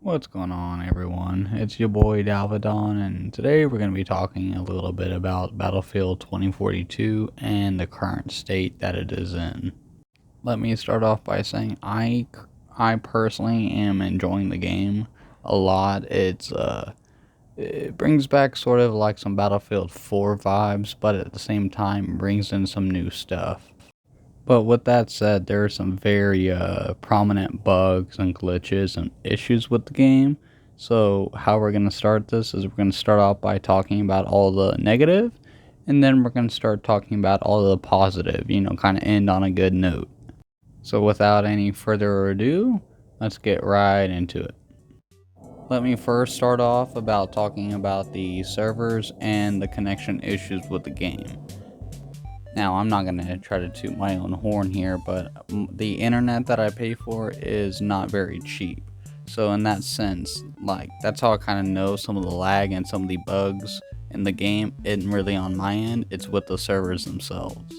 What's going on, everyone? It's your boy Dalvadon, and today we're going to be talking a little bit about Battlefield 2042 and the current state that it is in. Let me start off by saying I personally am enjoying the game a lot. It brings back sort of like some Battlefield 4 vibes, but at the same time brings in some new stuff. But with that said, there are some very prominent bugs and glitches and issues with the game. So how we're going to start this is we're going to start off by talking about all the negative, and then we're going to start talking about all the positive, kind of end on a good note. So without any further ado, let's get right into it. Let me first start off about talking about the servers and the connection issues with the game. Now, I'm not going to try to toot my own horn here, but the internet that I pay for is not very cheap. So in that sense, that's how I kind of know some of the lag and some of the bugs in the game isn't really on my end, it's with the servers themselves.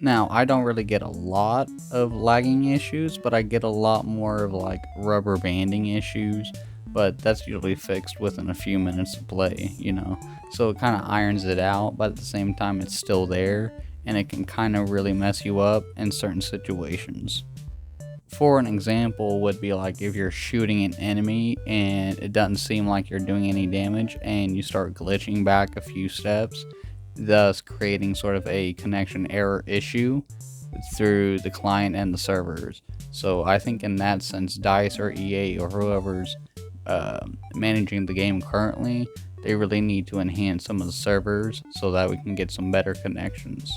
Now, I don't really get a lot of lagging issues, but I get a lot more of rubber banding issues, but that's usually fixed within a few minutes of play. So it kind of irons it out, but at the same time it's still there, and it can kind of really mess you up in certain situations. For an example would be like if you're shooting an enemy and it doesn't seem like you're doing any damage and you start glitching back a few steps, thus creating sort of a connection error issue through the client and the servers. So I think in that sense, DICE or EA or whoever's managing the game currently, they really need to enhance some of the servers so that we can get some better connections.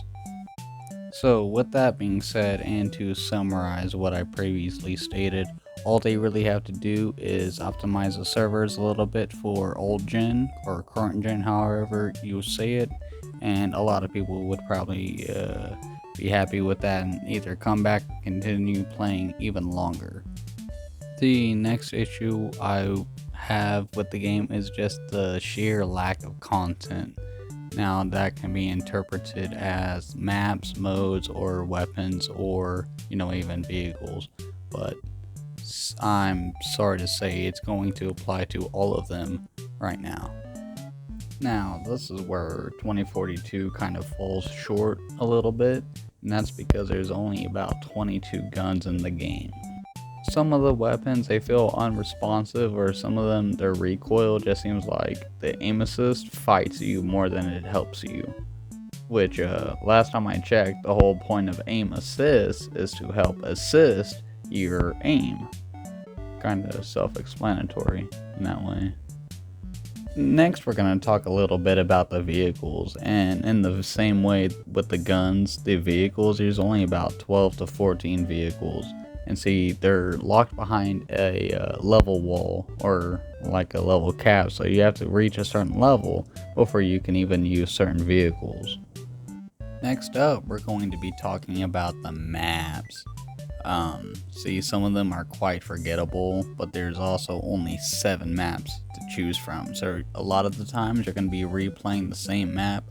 So with that being said, and to summarize what I previously stated, all they really have to do is optimize the servers a little bit for old gen or current gen, however you say it, and a lot of people would probably be happy with that and either come back and continue playing even longer. The next issue I have with the game is just the sheer lack of content. Now that can be interpreted as maps, modes, or weapons, or even vehicles, but I'm sorry to say it's going to apply to all of them right now. Now this is where 2042 kind of falls short a little bit, and that's because there's only about 22 guns in the game. Some of the weapons, they feel unresponsive, or some of them, their recoil just seems like the aim assist fights you more than it helps you. Which, last time I checked, the whole point of aim assist is to help assist your aim. Kind of self-explanatory in that way. Next, we're going to talk a little bit about the vehicles, and in the same way with the guns, the vehicles, there's only about 12 to 14 vehicles. And see, they're locked behind a level wall, or like a level cap, so you have to reach a certain level before you can even use certain vehicles. Next up, we're going to be talking about the maps. See, some of them are quite forgettable, but there's also only 7 maps to choose from, so a lot of the times you're going to be replaying the same map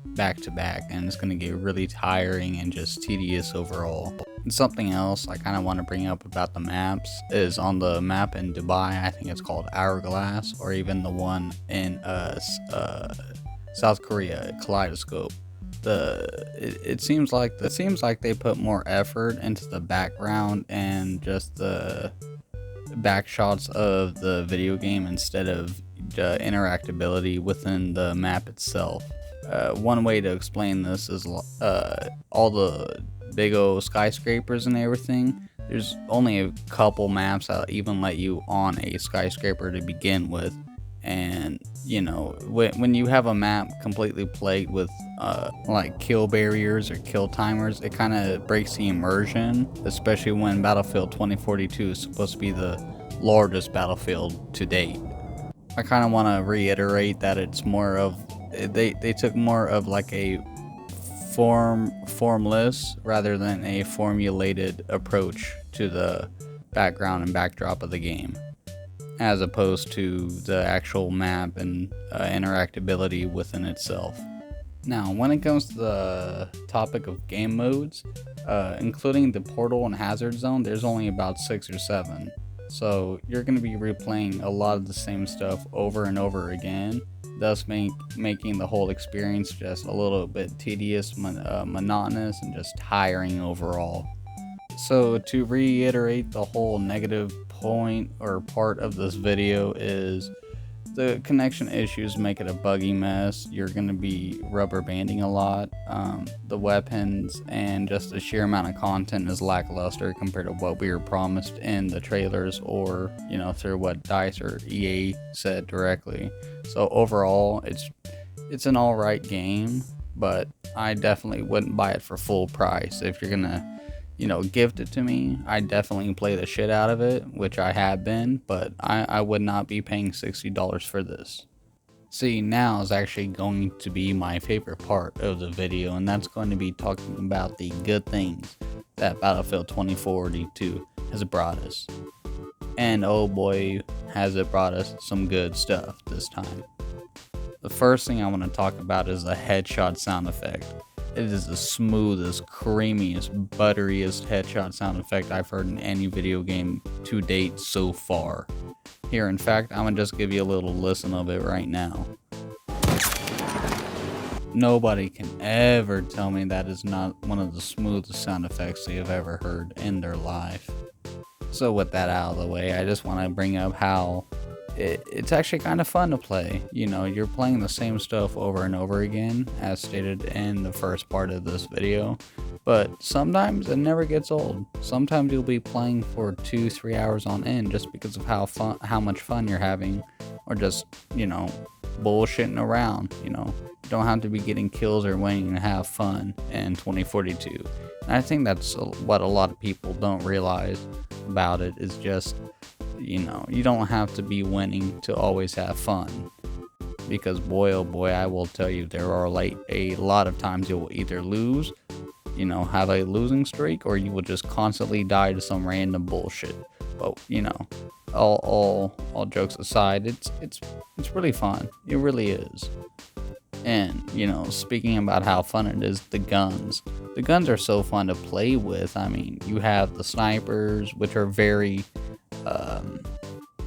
back to back, and it's going to get really tiring and just tedious overall. And something else I kind of want to bring up about the maps is on the map in Dubai, I think it's called Hourglass, or even the one in South Korea, Kaleidoscope. It seems like they put more effort into the background and just the back shots of the video game instead of the interactability within the map itself. One way to explain this is all the big old skyscrapers and everything. There's only a couple maps that even let you on a skyscraper to begin with, and when you have a map completely plagued with like kill barriers or kill timers, it kind of breaks the immersion, especially when Battlefield 2042 is supposed to be the largest battlefield to date. I kind of want to reiterate that it's more of they took more of like a formless rather than a formulated approach to the background and backdrop of the game, as opposed to the actual map and interactability within itself. Now, when it comes to the topic of game modes, including the portal and hazard zone, there's only about 6 or 7. So you're going to be replaying a lot of the same stuff over and over again, thus making the whole experience just a little bit tedious, monotonous, and just tiring overall. So to reiterate, the whole negative point or part of this video is the connection issues make it a buggy mess. You're going to be rubber banding a lot. The weapons and just the sheer amount of content is lackluster compared to what we were promised in the trailers, or through what DICE or EA said directly. So overall, it's an alright game, but I definitely wouldn't buy it for full price. If you're gonna gift it to me, I definitely play the shit out of it, which I have been, but I would not be paying $60 for this. See, now is actually going to be my favorite part of the video, and that's going to be talking about the good things that Battlefield 2042 has brought us. And oh boy, has it brought us some good stuff this time. The first thing I want to talk about is the headshot sound effect. It is the smoothest, creamiest, butteriest headshot sound effect I've heard in any video game to date so far. Here, in fact, I'm gonna just give you a little listen of it right now. Nobody can ever tell me that is not one of the smoothest sound effects they have ever heard in their life. So with that out of the way, I just want to bring up how it's actually kind of fun to play. You're playing the same stuff over and over again, as stated in the first part of this video, but sometimes it never gets old. Sometimes you'll be playing for 2-3 hours on end just because of how much fun you're having, or just bullshitting around. You don't have to be getting kills or winning to have fun in 2042. And I think that's what a lot of people don't realize about it, is just you don't have to be winning to always have fun, because boy oh boy, I will tell you, there are a lot of times you will either lose, have a losing streak, or you will just constantly die to some random bullshit. But all jokes aside, it's really fun. It really is. And speaking about how fun it is, the guns are so fun to play with. I mean, you have the snipers, which are very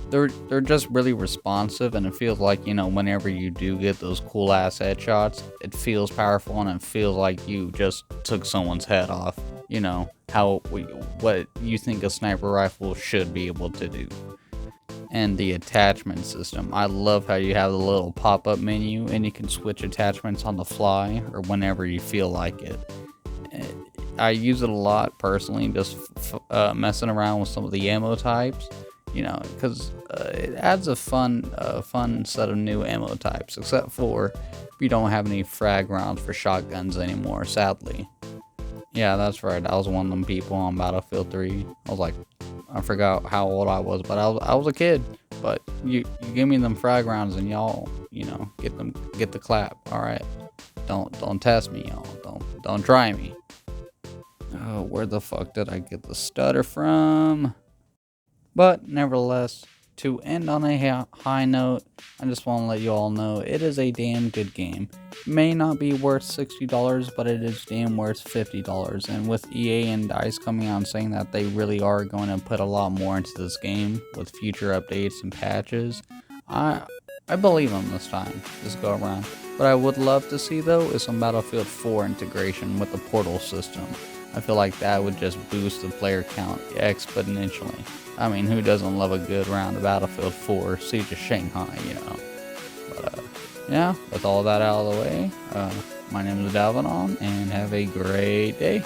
they're just really responsive, and it feels like whenever you do get those cool ass headshots, it feels powerful, and it feels like you just took someone's head off. What you think a sniper rifle should be able to do. And the attachment system, I love how you have the little pop-up menu and you can switch attachments on the fly or whenever you feel like it. I use it a lot personally, just messing around with some of the ammo types, because it adds a fun set of new ammo types, except for we don't have any frag rounds for shotguns anymore, sadly. Yeah, that's right, I was one of them people on Battlefield 3. I forgot how old I was, but I was a kid. But you give me them frag rounds and y'all, get the clap. All right, don't test me, y'all. Don't try me. Oh, where the fuck did I get the stutter from? But nevertheless, to end on a high note, I just want to let you all know it is a damn good game. It may not be worth $60, but it is damn worth $50. And with EA and DICE coming out and saying that they really are going to put a lot more into this game with future updates and patches, I believe them this go around. What I would love to see though is some Battlefield 4 integration with the portal system. I feel like that would just boost the player count exponentially. I mean, who doesn't love a good round of Battlefield 4 Siege of Shanghai, But, yeah, with all that out of the way, my name is Dalvin, and have a great day.